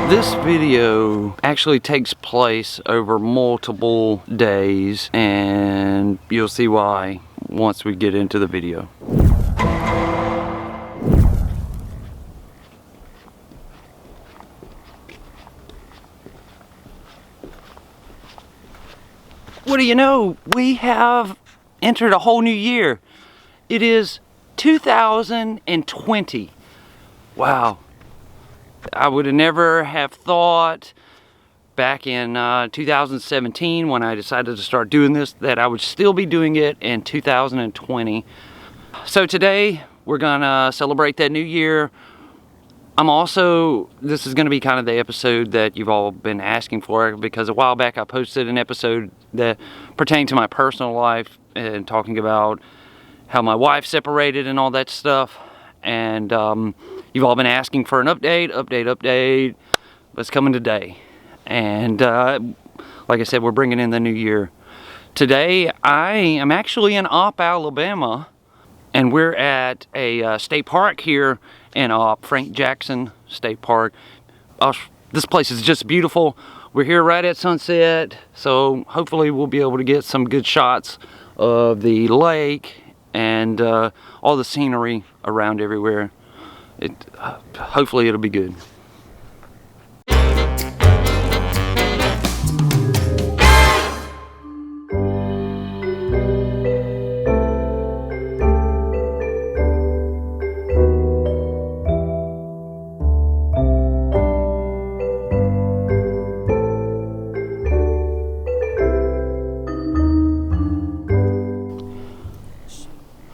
This video actually takes place over multiple days, and you'll see why once we get into the video. What do you know? We have entered a whole new year. It is 2020. Wow. I would have never have thought back in 2017 when I decided to start doing this that I would still be doing it in 2020. So today we're gonna celebrate that new year. This is gonna be kind of the episode that you've all been asking for, because a while back I posted an episode that pertained to my personal life and talking about how my wife separated and all that stuff. And you've all been asking for an update. It's coming today. And like I said, we're bringing in the new year. Today I am actually in Opp, Alabama, and we're at a state park here in Opp, Frank Jackson State Park. This place is just beautiful. We're here right at sunset, so hopefully we'll be able to get some good shots of the lake and all the scenery around everywhere. Hopefully it'll be good.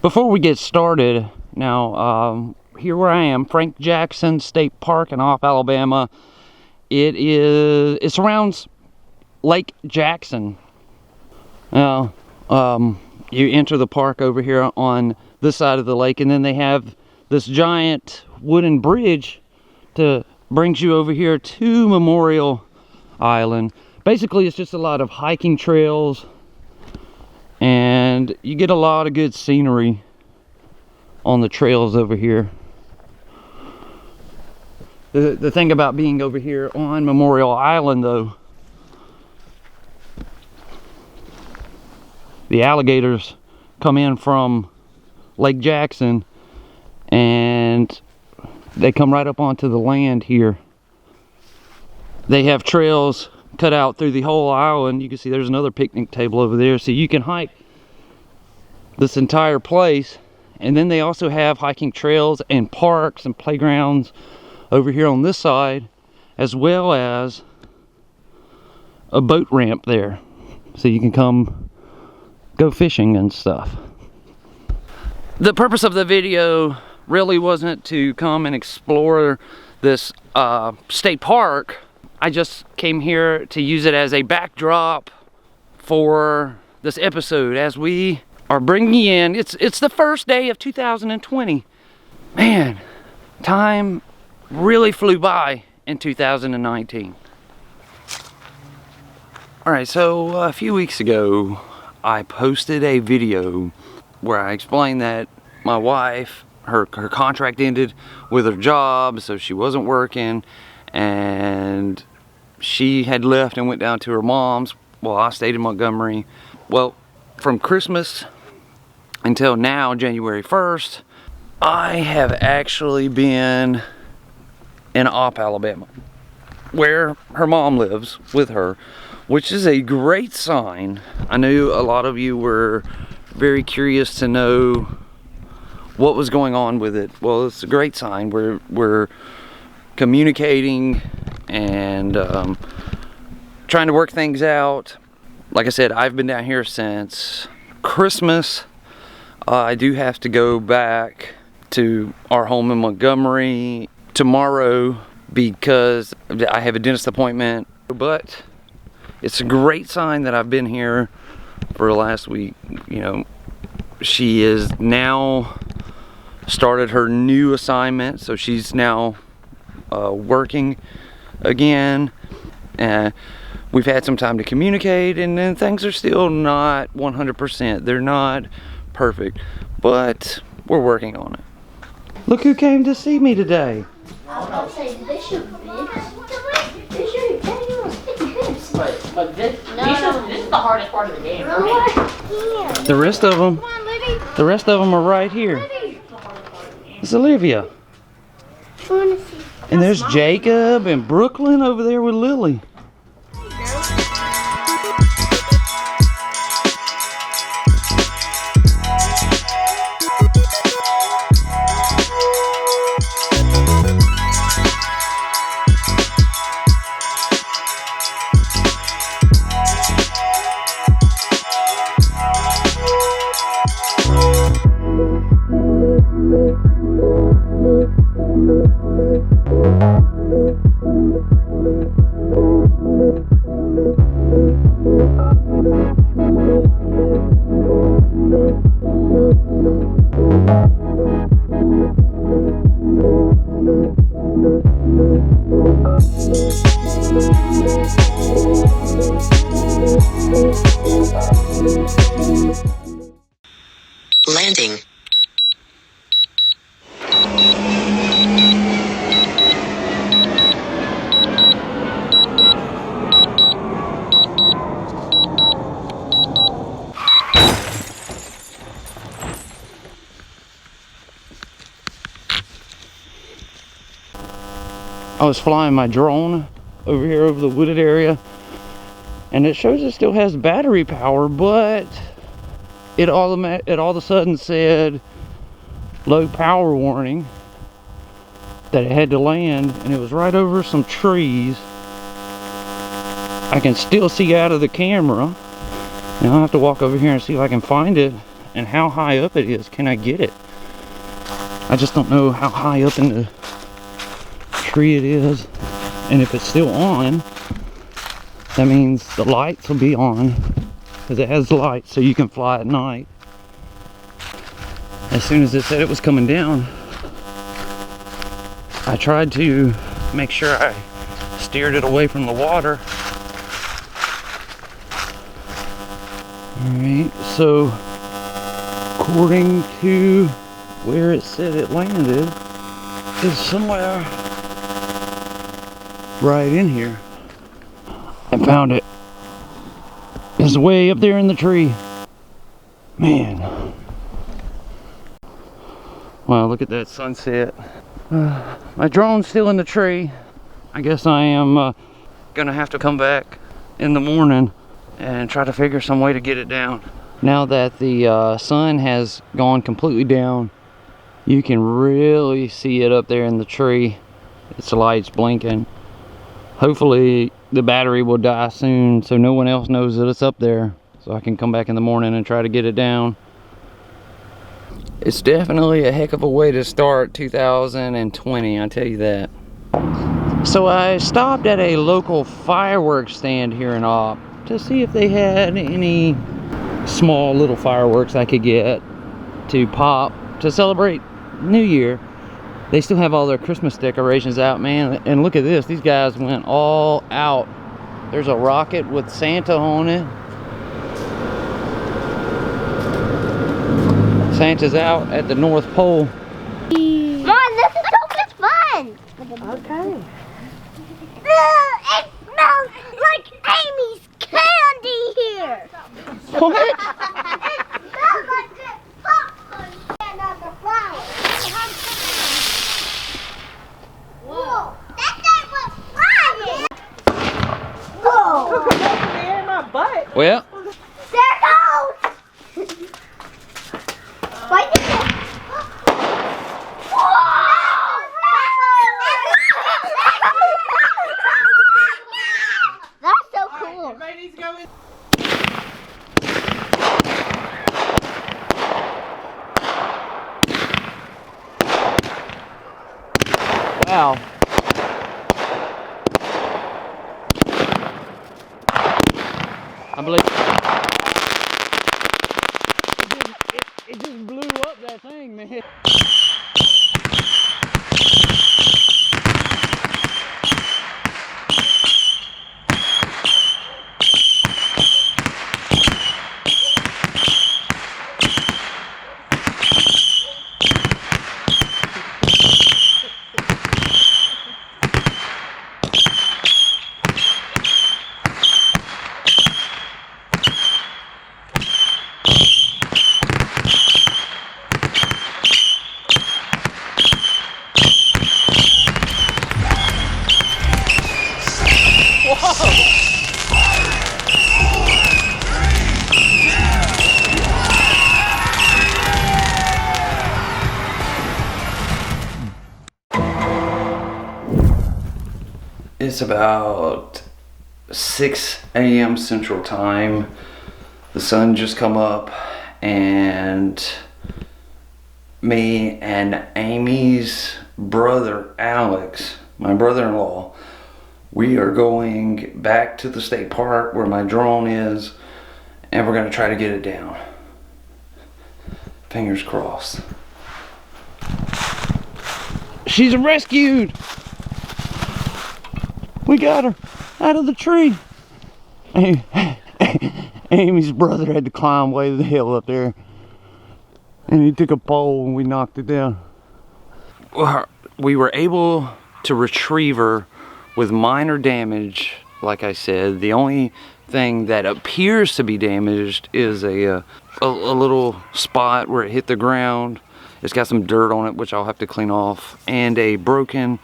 Before we get started, now here where I am, Frank Jackson State Park in Opp, Alabama. It surrounds Lake Jackson. Now you enter the park over here on this side of the lake, and then they have this giant wooden bridge that brings you over here to Memorial Island. Basically it's just a lot of hiking trails, and you get a lot of good scenery on the trails over here. The thing about being over here on Memorial Island, though, the alligators come in from Lake Jackson and they come right up onto the land here. They have trails cut out through the whole island. You can see there's another picnic table over there, so you can hike this entire place. And then they also have hiking trails and parks and playgrounds over here on this side, as well as a boat ramp there, so you can come go fishing and stuff. The purpose of the video really wasn't to come and explore this state park. I just came here to use it as a backdrop for this episode as we are bringing in, it's the first day of 2020. Man, time really flew by in 2019. Alright, so a few weeks ago I posted a video where I explained that my wife, her contract ended with her job, so she wasn't working, and she had left and went down to her mom's while I stayed in Montgomery. Well, from Christmas until now, January 1st, I have actually been in Opp, Alabama, where her mom lives with her, which is a great sign. I knew a lot of you were very curious to know what was going on with it. Well, it's a great sign. We're communicating and trying to work things out. Like I said, I've been down here since Christmas. I do have to go back to our home in Montgomery tomorrow because I have a dentist appointment, but it's a great sign that I've been here for the last week. You know, she is now started her new assignment, so she's now working again. We've had some time to communicate, and then things are still not 100%. They're not perfect, but we're working on it. Look who came to see me today. I was about to say, did they shoot pigs? But this is the hardest part of the game. The rest of them, are right here. It's Olivia. And there's Jacob and Brooklyn over there with Lily. Landing. I was flying my drone over here over the wooded area, and it shows it still has battery power, but it all of a sudden said low power warning, that it had to land, and it was right over some trees. I can still see out of the camera. Now I'll have to walk over here and see if I can find it and how high up it is. Can I get it? I just don't know how high up in the tree it is, and if it's still on, that means the lights will be on, because it has lights so you can fly at night. As soon as it said it was coming down, I tried to make sure I steered it away from the water. Alright, so according to where it said it landed is somewhere right in here. I found it. It's way up there in the tree. Man. Wow, look at that sunset. My drone's still in the tree. I guess I am gonna have to come back in the morning and try to figure some way to get it down. Now that the sun has gone completely down, you can really see it up there in the tree. Its lights blinking. Hopefully the battery will die soon so no one else knows that it's up there, so I can come back in the morning and try to get it down. It's definitely a heck of a way to start 2020, I tell you that. So I stopped at a local fireworks stand here in Opp to see if they had any small little fireworks I could get to pop to celebrate New Year. They still have all their Christmas decorations out, man. And look at this, these guys went all out. There's a rocket with Santa on it. Santa's out at the North Pole. Mom, this is so much fun! Okay. It smells like Amy's candy here! What? It smells like this popcorn and other flowers. Whoa, that thing was flying! Whoa! Man in my butt. Well, There it goes! Why did it? That's so cool. Everybody needs to go in. wow. I believe it just blew up that thing, man. It's about 6 a.m. Central Time. The sun just come up, and me and Amy's brother Alex, my brother-in-law, we are going back to the state park where my drone is, and we're gonna try to get it down. Fingers crossed. She's rescued! We got her out of the tree. Amy's brother had to climb way the hell up there, and he took a pole and we knocked it down. We were able to retrieve her with minor damage. Like I said, the only thing that appears to be damaged is a little spot where it hit the ground. It's got some dirt on it, which I'll have to clean off, and a broken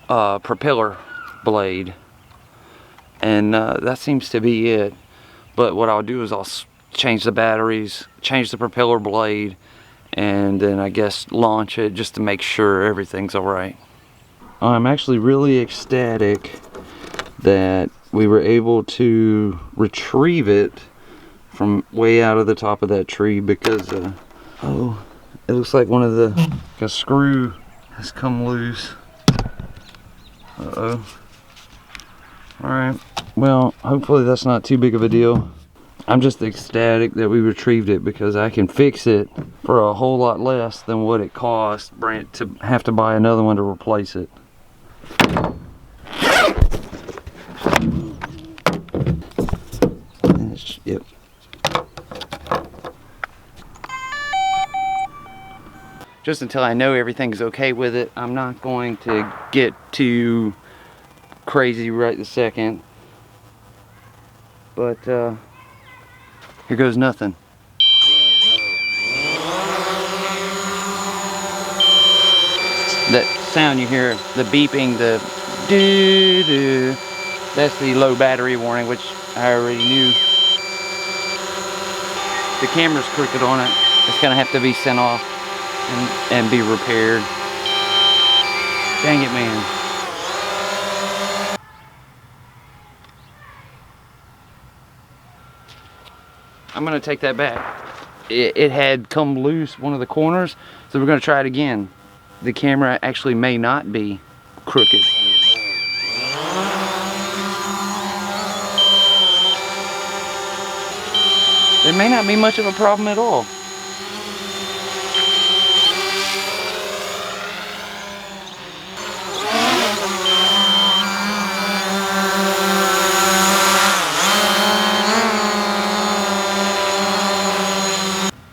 propeller blade, and that seems to be it. But what I'll do is I'll change the batteries, change the propeller blade, and then I guess launch it just to make sure everything's alright. I'm actually really ecstatic that we were able to retrieve it from way out of the top of that tree, because oh, it looks like one of the screw has come loose. Uh-oh. Alright, well, hopefully that's not too big of a deal. I'm just ecstatic that we retrieved it, because I can fix it for a whole lot less than what it cost Brent to have to buy another one to replace it. Yep. Just until I know everything's okay with it, I'm not going to get too crazy right this second. But here goes nothing. That sound you hear, the beeping, the doo-doo, that's the low battery warning, which I already knew. The camera's crooked on it. It's gonna have to be sent off and be repaired. Dang it, man. I'm gonna take that back. It had come loose one of the corners, so we're gonna try it again. The camera actually may not be crooked. There may not be much of a problem at all.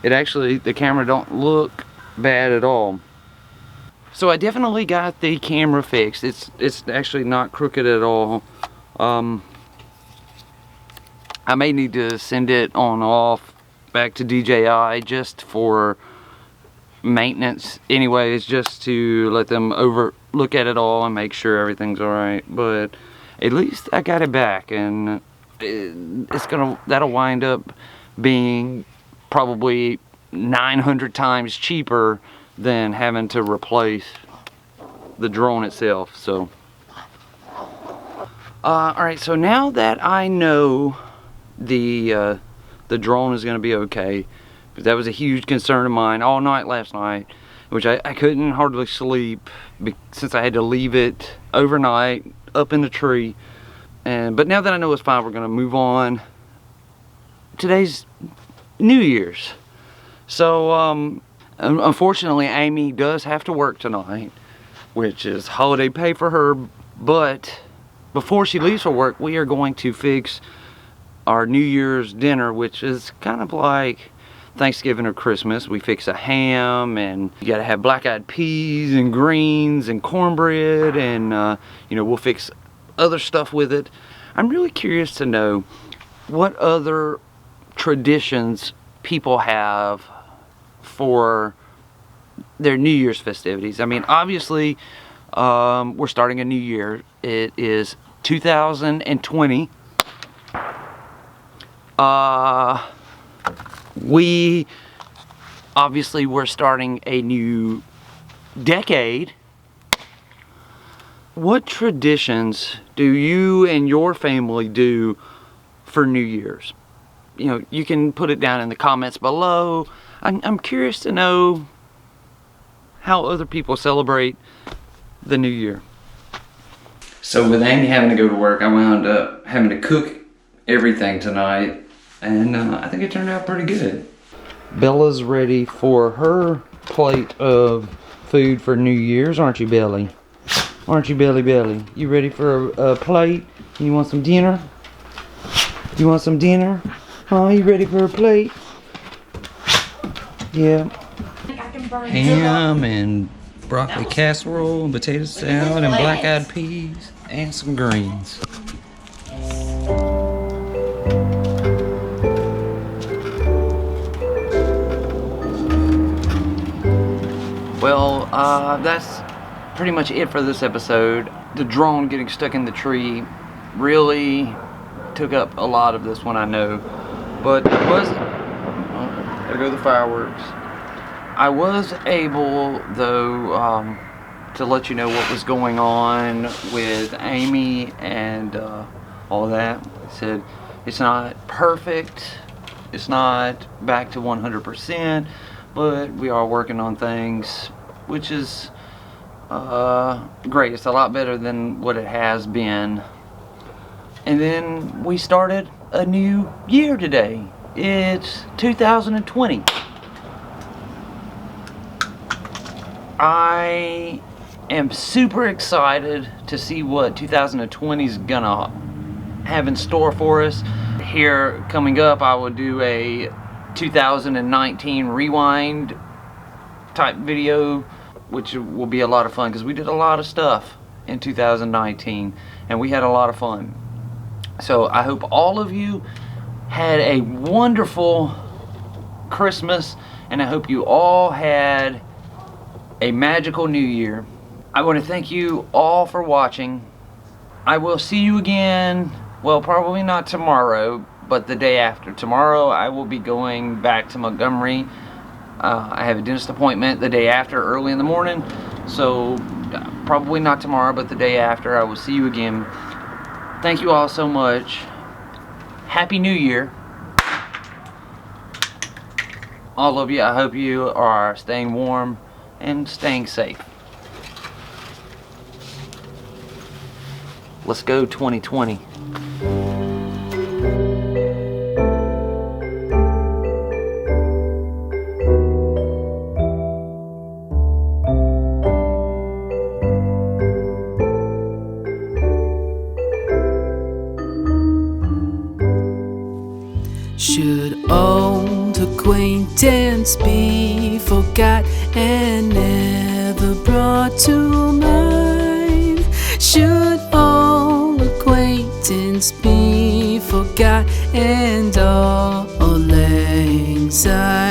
It actually, the camera don't look bad at all. So I definitely got the camera fixed. It's actually not crooked at all. I may need to send it on off back to DJI just for maintenance anyways, just to let them look at it all and make sure everything's alright. But at least I got it back, and that'll wind up being probably 900 times cheaper than having to replace the drone itself. So alright, so now that I know the drone is going to be okay, because that was a huge concern of mine all night last night, which I couldn't hardly sleep since I had to leave it overnight up in the tree. But now that I know it's fine, we're going to move on. Today's New Year's, so unfortunately Amy does have to work tonight, which is holiday pay for her. But before she leaves for work, we are going to fix our New Year's dinner, which is kind of like Thanksgiving or Christmas. We fix a ham, and you gotta have black-eyed peas and greens and cornbread, and you know, we'll fix other stuff with it. I'm really curious to know what other traditions people have for their New Year's festivities. I mean, obviously We're starting a new year. It is 2020. We obviously we're starting a new decade. What traditions do you and your family do for New Year's? You know, you can put it down in the comments below. I'm curious to know how other people celebrate the new year. So with Amy having to go to work, I wound up having to cook everything tonight, and I think it turned out pretty good. Bella's ready for her plate of food for New Year's, aren't you, Belly? Aren't you, Belly? You ready for a plate? You want some dinner? You want some dinner? Huh? You ready for a plate? Yeah. Ham and broccoli casserole and potato salad and black-eyed peas and some greens. Well, that's pretty much it for this episode. The drone getting stuck in the tree really took up a lot of this one, I know. But I was... Oh, there go the fireworks. I was able, though, to let you know what was going on with Amy and all that. I said it's not perfect. It's not back to 100%. But we are working on things, which is great. It's a lot better than what it has been. And then we started a new year today. It's 2020. I am super excited to see what 2020 is gonna have in store for us. Here coming up, I will do a 2019 rewind type video, which will be a lot of fun because we did a lot of stuff in 2019 and we had a lot of fun. So I hope all of you had a wonderful Christmas, and I hope you all had a magical new year. I want to thank you all for watching. I will see you again, well, probably not tomorrow, but the day after. Tomorrow I will be going back to Montgomery. I have a dentist appointment the day after, early in the morning, so probably not tomorrow, but the day after. I will see you again. Thank you all so much. Happy New Year. All of you, I hope you are staying warm and staying safe. Let's go 2020. Should old acquaintance be forgot and never brought to mind? Should old acquaintance be forgot and all anxiety